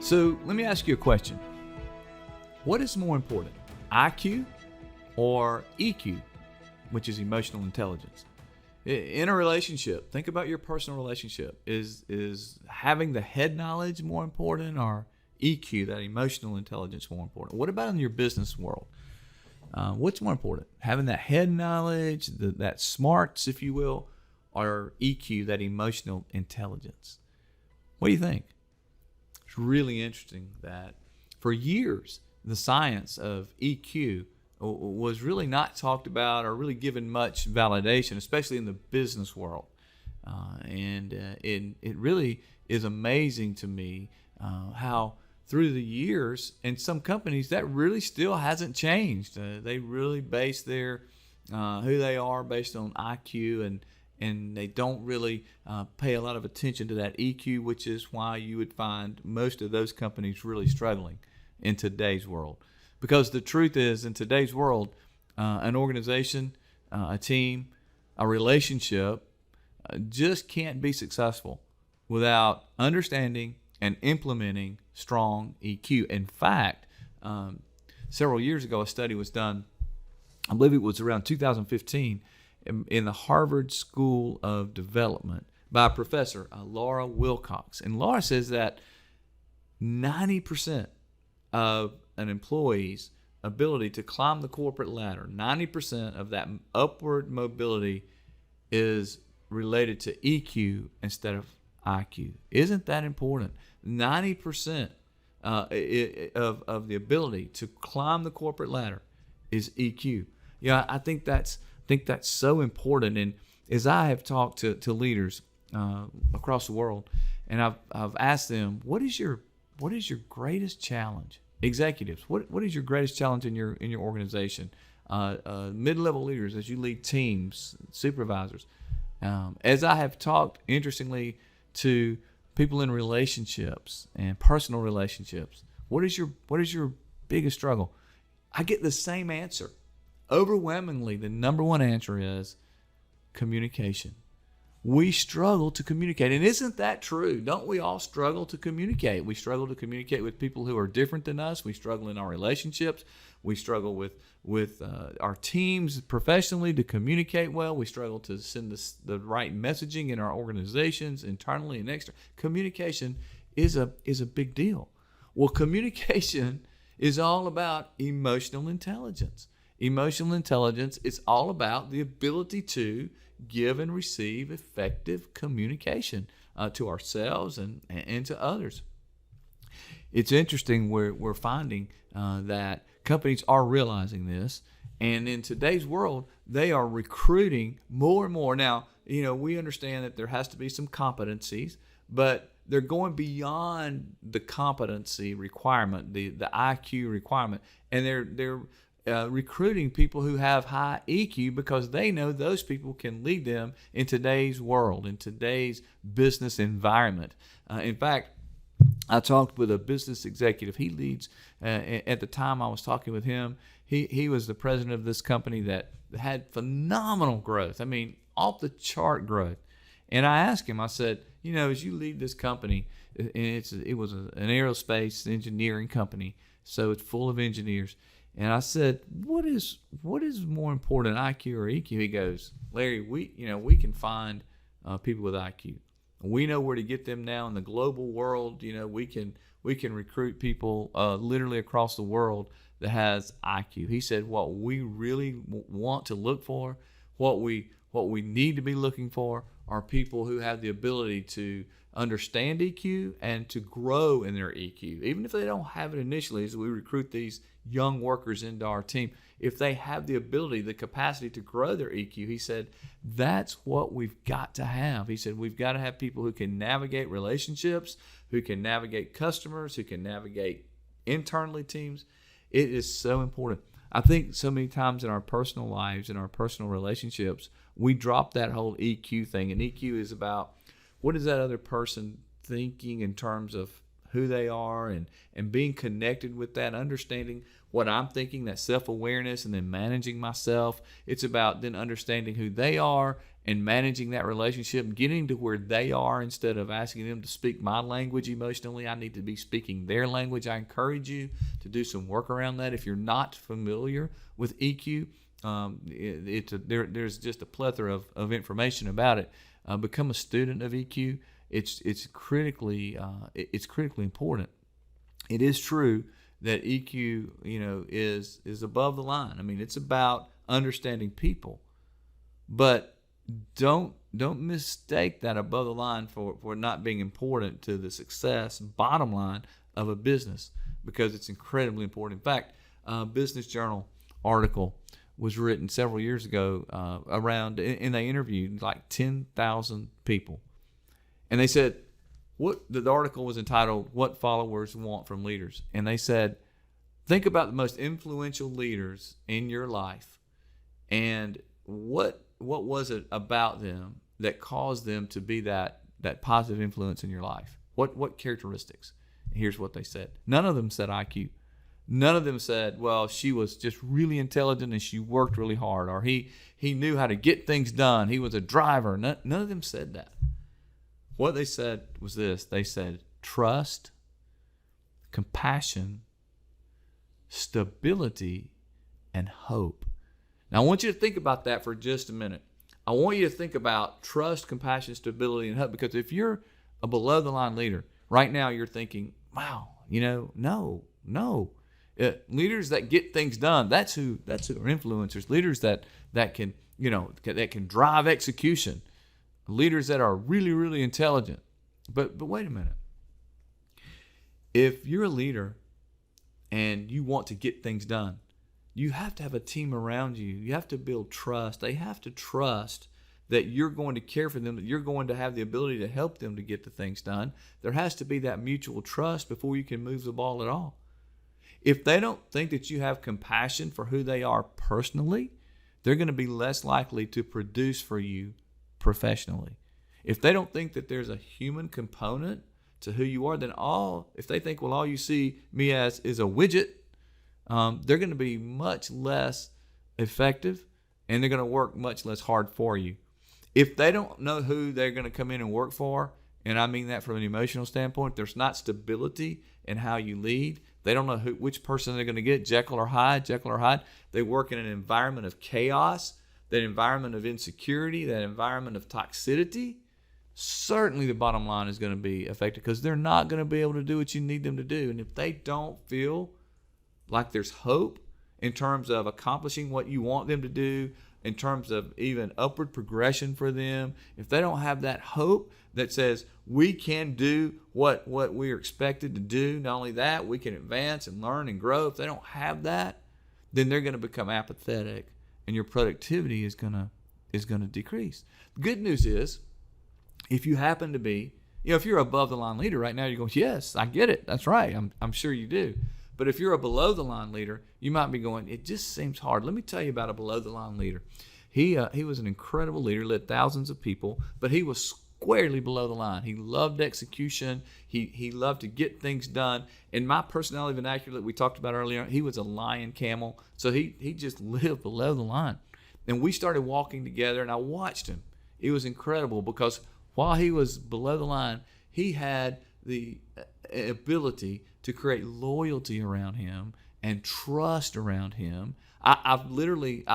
So let me ask you a question. What is more important, IQ or EQ, which is emotional intelligence? In a relationship, think about your personal relationship. Is having the head knowledge more important, or EQ, that emotional intelligence, more important? What about in your business world? What's more important, having that head knowledge, that smarts, if you will, or EQ, that emotional intelligence? What do you think? It's really interesting that for years, the science of EQ was really not talked about or really given much validation, especially in the business world. It really is amazing to me how through the years, in some companies, that really still hasn't changed. They really base their who they are based on IQ, and they don't really pay a lot of attention to that EQ, which is why you would find most of those companies really struggling in today's world. Because the truth is, in today's world, an organization, a team, a relationship just can't be successful without understanding and implementing strong EQ. In fact, several years ago, a study was done, I believe it was around 2015, in the Harvard School of Development by a professor, Laura Wilcox. And Laura says that 90% of an employee's ability to climb the corporate ladder, 90% of that upward mobility is related to EQ instead of IQ. Isn't that important? 90% of the ability to climb the corporate ladder is EQ. Yeah, I think that's so important. And as I have talked to leaders across the world, and I've asked them, what is your greatest challenge? Executives, what is your greatest challenge in your organization? Mid-level leaders, as you lead teams, supervisors. As I have talked, interestingly, to people in relationships and personal relationships, what is your biggest struggle? I get the same answer. Overwhelmingly, the number one answer is communication. We struggle to communicate. And isn't that true? Don't we all struggle to communicate? We struggle to communicate with people who are different than us. We struggle in our relationships. We struggle with our teams professionally to communicate well. We struggle to send the right messaging in our organizations, internally and externally. Communication is a big deal. Well, communication is all about emotional intelligence. Emotional intelligence is all about the ability to give and receive effective communication to ourselves and to others. It's interesting, we're finding that companies are realizing this, and in today's world, they are recruiting more and more. Now, we understand that there has to be some competencies, but they're going beyond the competency requirement, the IQ requirement, and they're recruiting people who have high EQ because they know those people can lead them in today's world, in today's business environment. In fact, I talked with a business executive. He leads, at the time I was talking with him, he was the president of this company that had phenomenal growth. I mean, off the chart growth. And I asked him, I said, as you lead this company, and it was an aerospace engineering company, so it's full of engineers. And I said, what is more important, IQ or EQ? He goes, Larry, we can find people with IQ. We know where to get them now in the global world. We can recruit people literally across the world that has IQ. He said, what we really want to look for, what we need to be looking for, are people who have the ability to understand EQ and to grow in their EQ. Even if they don't have it initially, as we recruit these young workers into our team, if they have the ability, the capacity to grow their EQ, he said, that's what we've got to have. He said, we've got to have people who can navigate relationships, who can navigate customers, who can navigate internally teams. It is so important. I think so many times in our personal lives, in our personal relationships, we drop that whole EQ thing. And EQ is about, what is that other person thinking in terms of who they are, and being connected with that, understanding what I'm thinking, that self-awareness, and then managing myself. It's about then understanding who they are and managing that relationship, getting to where they are instead of asking them to speak my language emotionally. I need to be speaking their language. I encourage you to do some work around that. If you're not familiar with EQ, there's just a plethora of information about it. Become a student of EQ. It's critically important. It is true that EQ, is above the line. I mean, it's about understanding people, but don't mistake that above the line for not being important to the success bottom line of a business, because it's incredibly important. In fact, a Business Journal article was written several years ago and they interviewed like 10,000 people, and they said the article was entitled "What Followers Want from Leaders," and they said, think about the most influential leaders in your life, and what was it about them that caused them to be that positive influence in your life? What characteristics? And here's what they said. None of them said IQ. None of them said, well, she was just really intelligent and she worked really hard, or he knew how to get things done. He was a driver. None of them said that. What they said was this. They said trust, compassion, stability, and hope. Now, I want you to think about that for just a minute. I want you to think about trust, compassion, stability, and hope, because if you're a below-the-line leader, right now you're thinking, wow, no. Leaders that get things done, that's who are influencers. Leaders that can drive execution. Leaders that are really, really intelligent. But wait a minute. If you're a leader and you want to get things done, you have to have a team around you. You have to build trust. They have to trust that you're going to care for them, that you're going to have the ability to help them to get the things done. There has to be that mutual trust before you can move the ball at all. If they don't think that you have compassion for who they are personally, they're going to be less likely to produce for you professionally. If they don't think that there's a human component to who you are, then if they think, well, all you see me as is a widget, they're going to be much less effective, and they're going to work much less hard for you. If they don't know who they're going to come in and work for, and I mean that from an emotional standpoint, there's not stability in how you lead. They don't know which person they're going to get, Jekyll or Hyde. They work in an environment of chaos, that environment of insecurity, that environment of toxicity. Certainly the bottom line is going to be affected, because they're not going to be able to do what you need them to do. And if they don't feel like there's hope in terms of accomplishing what you want them to do, in terms of even upward progression for them, if they don't have that hope that says we can do what we're expected to do, not only that, we can advance and learn and grow, if they don't have that, then they're going to become apathetic, and your productivity is going to decrease. The good news is, if you happen to be, if you're above the line leader right now, you're going, yes, I get it. That's right. I'm sure you do. But if you're a below the line leader, you might be going, it just seems hard. Let me tell you about a below the line leader. He was an incredible leader, led thousands of people, but he was squarely below the line. He loved execution. He loved to get things done. In my personality vernacular that we talked about earlier, he was a lion camel. So he just lived below the line. And we started walking together, and I watched him. It was incredible, because while he was below the line, he had the ability to create loyalty around him and trust around him. I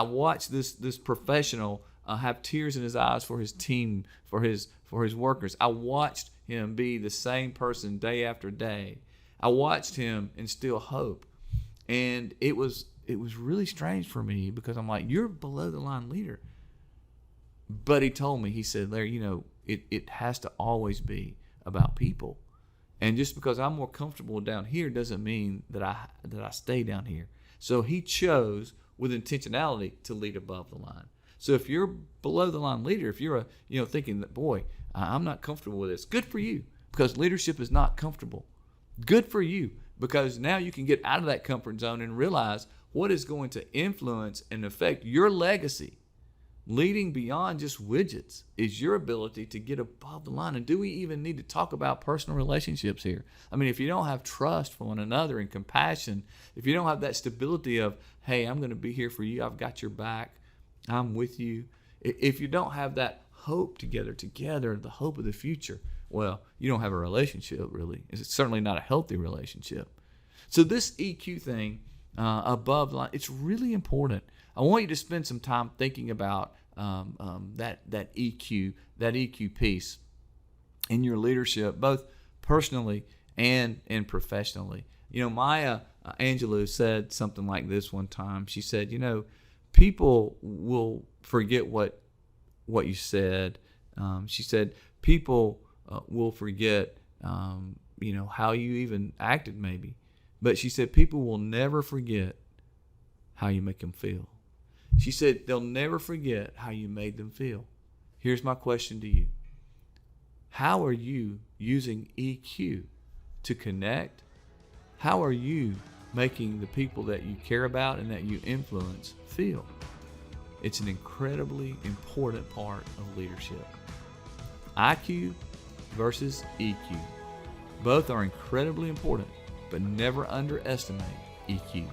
watched this professional have tears in his eyes for his team, for his workers. I watched him be the same person day after day. I watched him instill hope, and it was really strange for me, because I'm like, you're below the line leader. But he told me, he said, Larry, it has to always be about people. And just because I'm more comfortable down here doesn't mean that I stay down here. So he chose with intentionality to lead above the line. So if you're below the line leader, if you're thinking that, boy, I'm not comfortable with this, good for you, because leadership is not comfortable. Good for you, because now you can get out of that comfort zone and realize what is going to influence and affect your legacy. Leading beyond just widgets is your ability to get above the line. And do we even need to talk about personal relationships here? I mean, if you don't have trust for one another and compassion, if you don't have that stability of, hey, I'm going to be here for you, I've got your back, I'm with you. If you don't have that hope together, the hope of the future, well, you don't have a relationship, really. It's certainly not a healthy relationship. So this EQ thing, above the line, it's really important. I want you to spend some time thinking about that EQ piece in your leadership, both personally and professionally. Maya Angelou said something like this one time. She said, people will forget what you said. She said, people will forget, how you even acted maybe. But she said, people will never forget how you make them feel. She said, they'll never forget how you made them feel. Here's my question to you. How are you using EQ to connect? How are you making the people that you care about and that you influence feel? It's an incredibly important part of leadership. IQ versus EQ. Both are incredibly important, but never underestimate EQ.